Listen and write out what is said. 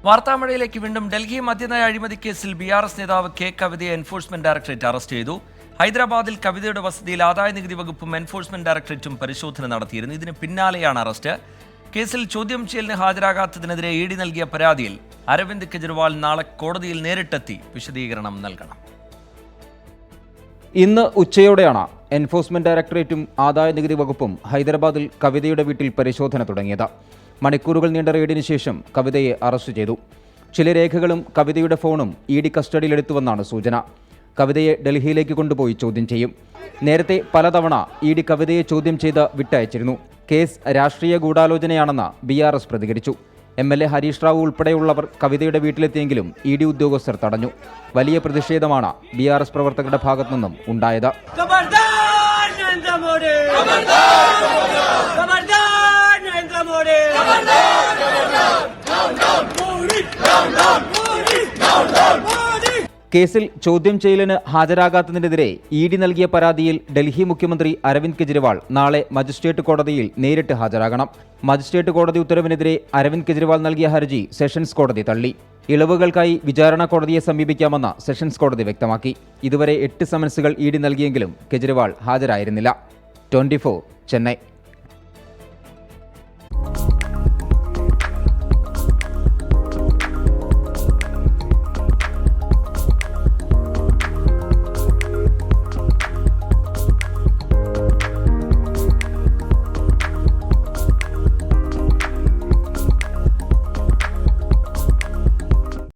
വാർത്താമഴയിലേക്ക് വീണ്ടും. ഡൽഹി മദ്യനയ അഴിമതി കേസിൽ BRS നേതാവ് കെ കവിതയെ എൻഫോഴ്സ്മെന്റ് ഡയറക്ടറേറ്റ് അറസ്റ്റ് ചെയ്തു. ഹൈദരാബാദിൽ കവിതയുടെ വസതിയിൽ ആദായനികുതി വകുപ്പും എൻഫോഴ്സ്മെന്റ് ഡയറക്ടറേറ്റും പരിശോധന നടത്തിയിരുന്നു. ഇതിന് പിന്നാലെയാണ് അറസ്റ്റ്. കേസിൽ ചോദ്യം ചെയ്യലിന് ഹാജരാകാത്തതിനെതിരെ ED നൽകിയ പരാതിയിൽ അരവിന്ദ് കെജ്രിവാൾ നാളെ കോടതിയിൽ നേരിട്ടെത്തി വിശദീകരണം നൽകണം. ഇന്ന് ഉച്ചയോടെയാണ് എൻഫോഴ്സ്മെന്റ് ഡയറക്ടറേറ്റും ആദായനികുതി വകുപ്പും ഹൈദരാബാദിൽ കവിതയുടെ വീട്ടിൽ പരിശോധന തുടങ്ങിയത്. മണിക്കൂറുകൾ നീണ്ട റെയ്ഡിന് ശേഷം കവിതയെ അറസ്റ്റ് ചെയ്തു. ചില രേഖകളും കവിതയുടെ ഫോണും ED കസ്റ്റഡിയിലെടുത്തുവെന്നാണ് സൂചന. കവിതയെ ഡൽഹിയിലേക്ക് കൊണ്ടുപോയി ചോദ്യം ചെയ്യും. നേരത്തെ പലതവണ ED കവിതയെ ചോദ്യം ചെയ്ത് വിട്ടയച്ചിരുന്നു. കേസ് രാഷ്ട്രീയ ഗൂഢാലോചനയാണെന്ന് BRS പ്രതികരിച്ചു. MLA ഹരീഷ് റാവു ഉൾപ്പെടെയുള്ളവർ കവിതയുടെ വീട്ടിലെത്തിയെങ്കിലും ED ഉദ്യോഗസ്ഥർ തടഞ്ഞു. വലിയ പ്രതിഷേധമാണ് BRS പ്രവർത്തകരുടെ ഭാഗത്തുനിന്നും ഉണ്ടായത്. കേസിൽ ചോദ്യം ചെയ്യലിന് ഹാജരാകാത്തതിനെതിരെ ED നൽകിയ പരാതിയിൽ ഡൽഹി മുഖ്യമന്ത്രി അരവിന്ദ് കെജ്രിവാൾ നാളെ മജിസ്ട്രേറ്റ് കോടതിയിൽ നേരിട്ട് ഹാജരാകണം. മജിസ്ട്രേറ്റ് കോടതി ഉത്തരവിനെതിരെ അരവിന്ദ് കെജ്രിവാൾ നൽകിയ ഹർജി സെഷൻസ് കോടതി തള്ളി. ഇളവുകൾക്കായി വിചാരണ കോടതിയെ സമീപിക്കാമെന്ന് സെഷൻസ് കോടതി വ്യക്തമാക്കി. ഇതുവരെ 8 സമൻസുകൾ ED നൽകിയെങ്കിലും കെജ്രിവാൾ ഹാജരായിരുന്നില്ല. 24 ചെന്നൈ.